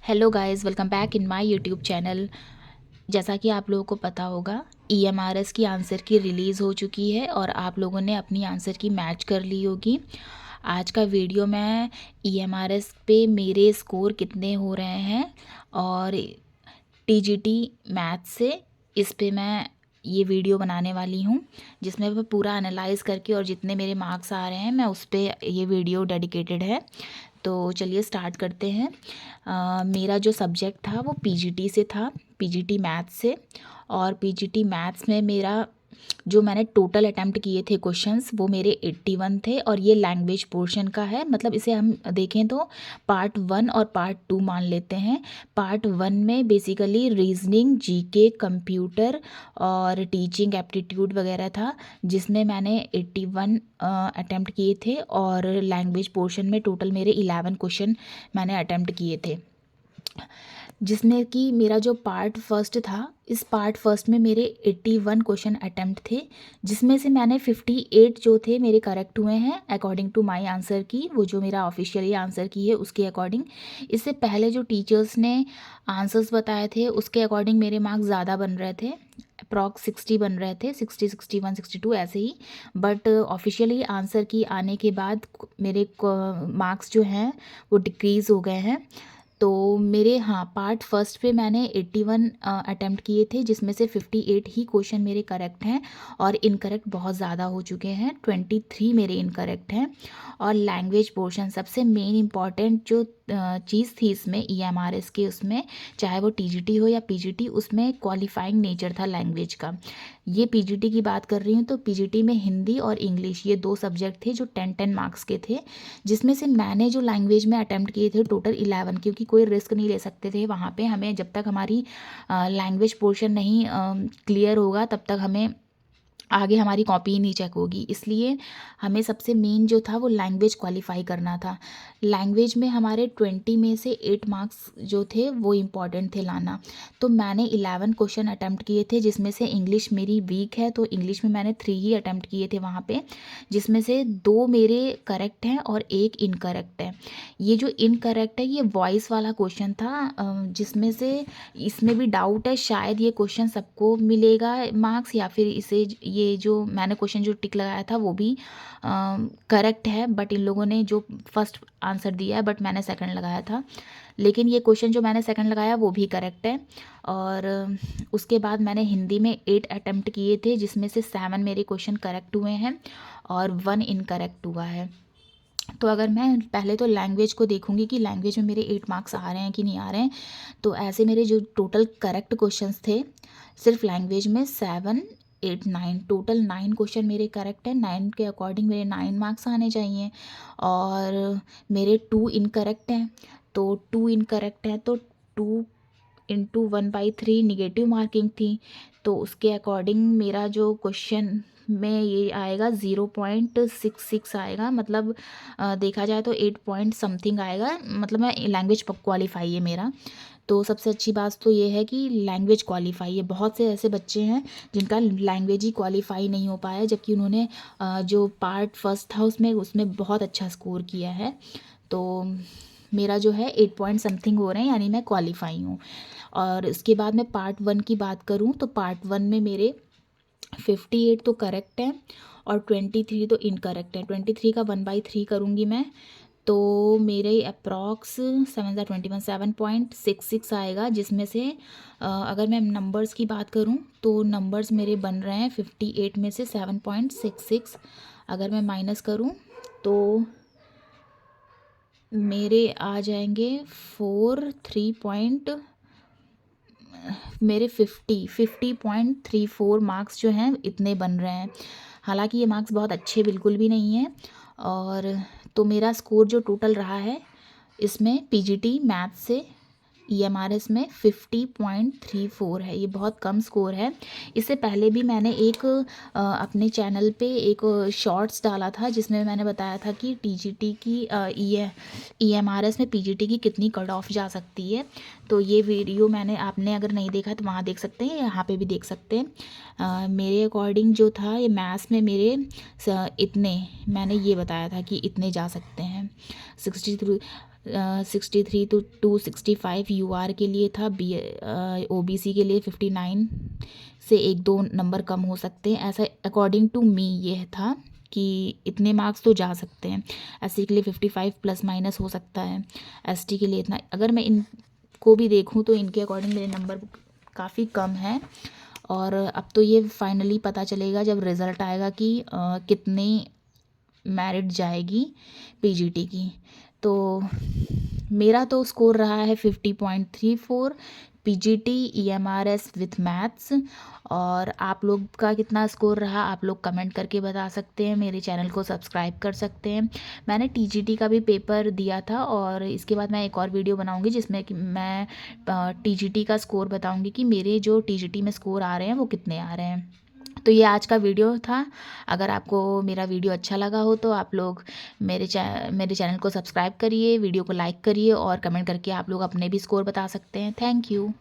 Hello guys, welcome back in my YouTube channel. जैसा कि आप लोगों को पता होगा, ईएमआरएस की आंसर की रिलीज़ हो चुकी है और आप लोगों ने अपनी आंसर की मैच कर ली होगी। आज का वीडियो मैं ईएमआरएस पे मेरे स्कोर कितने हो रहे हैं और टीजीटी मैथ से इस पे मैं ये वीडियो बनाने वाली हूँ, जिसमें मैं पूरा एनालाइज करके और जितने मेरे मार्क्स आ रहे हैं मैं उस पे ये वीडियो डेडिकेटेड है। तो चलिए स्टार्ट करते हैं। मेरा जो सब्जेक्ट था वो पीजीटी से था, पीजीटी मैथ्स से। और पीजीटी मैथ्स में मेरा जो मैंने टोटल अटैम्प्ट किए थे क्वेश्चंस वो मेरे 81 थे और ये लैंग्वेज पोर्शन का है। मतलब इसे हम देखें तो पार्ट 1 और पार्ट 2 मान लेते हैं। पार्ट 1 में बेसिकली रीजनिंग, जीके, कंप्यूटर और टीचिंग एप्टीट्यूड वगैरह था, जिसमें मैंने 81 अटैम्प्ट किए थे। और लैंग्वेज पोर्शन में टोटल मेरे 11 क्वेश्चन मैंने अटैम्प्ट किए थे, जिसमें कि मेरा जो पार्ट फर्स्ट था, इस पार्ट फर्स्ट में मेरे 81 क्वेश्चन अटैम्प्ट थे, जिसमें से मैंने 58 जो थे मेरे करेक्ट हुए हैं अकॉर्डिंग टू माय आंसर की, वो जो मेरा ऑफिशियली आंसर की है उसके अकॉर्डिंग। इससे पहले जो टीचर्स ने आंसर्स बताए थे उसके अकॉर्डिंग मेरे मार्क्स ज़्यादा बन रहे थे, अप्रॉक्स 60 बन रहे थे, 60, 61, 62 ऐसे ही। बट ऑफिशियली आंसर की आने के बाद मेरे मार्क्स जो हैं वो डिक्रीज़ हो गए हैं। तो मेरे पार्ट फर्स्ट पे मैंने 81 अटैम्प्ट किए थे, जिसमें से 58 ही क्वेश्चन मेरे करेक्ट हैं और इनकरेक्ट बहुत ज़्यादा हो चुके हैं, 23 मेरे इनकरेक्ट हैं। और लैंग्वेज पोर्शन सबसे मेन इम्पॉर्टेंट जो चीज़ थी इसमें ईएमआरएस के, उसमें चाहे वो टीजीटी हो या पीजीटी, उसमें क्वालिफाइंग नेचर था लैंग्वेज का। ये पीजीटी की बात कर रही हूँ तो पीजीटी में हिंदी और इंग्लिश ये 2 सब्जेक्ट थे जो 10-10 मार्क्स के थे, जिसमें से मैंने जो लैंग्वेज में अटैम्प्ट किए थे टोटल 11, क्योंकि कोई रिस्क नहीं ले सकते थे वहाँ पे। हमें जब तक हमारी लैंग्वेज पोर्शन नहीं क्लियर होगा तब तक हमें आगे हमारी कॉपी ही नहीं चेक होगी, इसलिए हमें सबसे मेन जो था वो लैंग्वेज क्वालिफाई करना था। लैंग्वेज में हमारे 20 में से 8 मार्क्स जो थे वो इम्पॉर्टेंट थे लाना। तो मैंने 11 क्वेश्चन अटैम्प्ट किए थे, जिसमें से इंग्लिश मेरी वीक है तो इंग्लिश में मैंने 3 ही अटैम्प्ट किए थे वहाँ पे, जिसमें से 2 मेरे करेक्ट हैं और 1 इनकरेक्ट है। ये जो इनकरेक्ट है ये वॉइस वाला क्वेश्चन था, जिसमें से इसमें भी डाउट है शायद ये क्वेश्चन सबको मिलेगा मार्क्स या फिर इसे, ये जो मैंने क्वेश्चन जो टिक लगाया था वो भी करेक्ट है, बट इन लोगों ने जो फर्स्ट आंसर दिया है बट मैंने सेकंड लगाया था, लेकिन ये क्वेश्चन जो मैंने सेकंड लगाया वो भी करेक्ट है। और उसके बाद मैंने हिंदी में 8 अटैम्प्ट किए थे, जिसमें से 7 मेरे क्वेश्चन करेक्ट हुए हैं और 1 इनकरेक्ट हुआ है। तो अगर मैं पहले तो लैंग्वेज को देखूंगी कि लैंग्वेज में मेरे 8 मार्क्स आ रहे हैं कि नहीं आ रहे हैं, तो ऐसे मेरे जो टोटल करेक्ट क्वेश्चंस थे सिर्फ लैंग्वेज में 7, 8, 9, टोटल 9 क्वेश्चन मेरे करेक्ट हैं। 9 के अकॉर्डिंग मेरे 9 मार्क्स आने चाहिए और मेरे 2 इनकरेक्ट हैं। तो 2 इनकरेक्ट हैं तो 2 इंटू 1/3 निगेटिव मार्किंग थी, तो उसके अकॉर्डिंग मेरा जो क्वेश्चन में ये आएगा 0.66 आएगा। मतलब देखा जाए तो 8 पॉइंट समथिंग आएगा, मतलब मैं लैंग्वेज क्वालिफाई है मेरा। तो सबसे अच्छी बात तो ये है कि लैंग्वेज क्वालिफाई है। बहुत से ऐसे बच्चे हैं जिनका लैंग्वेज ही क्वालिफाई नहीं हो पाया, जबकि उन्होंने जो पार्ट फर्स्ट था उसमें उसमें बहुत अच्छा स्कोर किया है। तो मेरा जो है 8 पॉइंट समथिंग हो रहे हैं, यानी मैं क्वालिफाई हूँ। और इसके बाद मैं पार्ट 1 की बात करूँ तो पार्ट 1 में मेरे 58 तो करेक्ट है और 23 तो इनकरेक्ट है। 23 का 1/3 करूँगी मैं तो मेरे अप्रॉक्स 7/21 7.66 आएगा, जिसमें से अगर मैं नंबर्स की बात करूं तो नंबर्स मेरे बन रहे हैं 58 में से 7.66। अगर मैं माइनस करूं तो मेरे आ जाएंगे 3 पॉइंट, मेरे 50.34 मार्क्स जो हैं इतने बन रहे हैं। हालांकि ये मार्क्स बहुत अच्छे बिल्कुल भी नहीं हैं। और तो मेरा स्कोर जो टोटल रहा है इसमें पीजीटी मैथ से ईएमआरएस में 50.34 है, ये बहुत कम स्कोर है। इससे पहले भी मैंने एक अपने चैनल पे एक शॉर्ट्स डाला था, जिसमें मैंने बताया था कि टीजीटी की ईएमआरएस में पीजीटी की कितनी कट ऑफ जा सकती है। तो ये वीडियो मैंने, आपने अगर नहीं देखा तो वहाँ देख सकते हैं, यहाँ पे भी देख सकते हैं। मेरे अकॉर्डिंग जो था ये मैथ्स में मेरे इतने, मैंने ये बताया था कि इतने जा सकते हैं 63। 63 to 65 यूआर के लिए था, ओबीसी के लिए 59 से 1-2 नंबर कम हो सकते हैं, ऐसा अकॉर्डिंग टू मी ये था कि इतने मार्क्स तो जा सकते हैं। एससी के लिए 55 प्लस माइनस हो सकता है, एसटी के लिए इतना। अगर मैं इनको भी देखूं तो इनके अकॉर्डिंग मेरे नंबर काफ़ी कम हैं। और अब तो ये फाइनली पता चलेगा जब रिज़ल्ट आएगा कि कितनी मेरिट जाएगी पीजीटी की। तो मेरा तो स्कोर रहा है 50.34 पीजीटी ईएमआरएस विथ मैथ्स। और आप लोग का कितना स्कोर रहा आप लोग कमेंट करके बता सकते हैं, मेरे चैनल को सब्सक्राइब कर सकते हैं। मैंने टीजीटी का भी पेपर दिया था और इसके बाद मैं एक और वीडियो बनाऊंगी जिसमें कि मैं टीजीटी का स्कोर बताऊंगी कि मेरे जो टीजीटी में स्कोर आ रहे हैं वो कितने आ रहे हैं। तो ये आज का वीडियो था। अगर आपको मेरा वीडियो अच्छा लगा हो तो आप लोग मेरे चैनल को सब्सक्राइब करिए, वीडियो को लाइक करिए और कमेंट करके आप लोग अपने भी स्कोर बता सकते हैं। Thank you.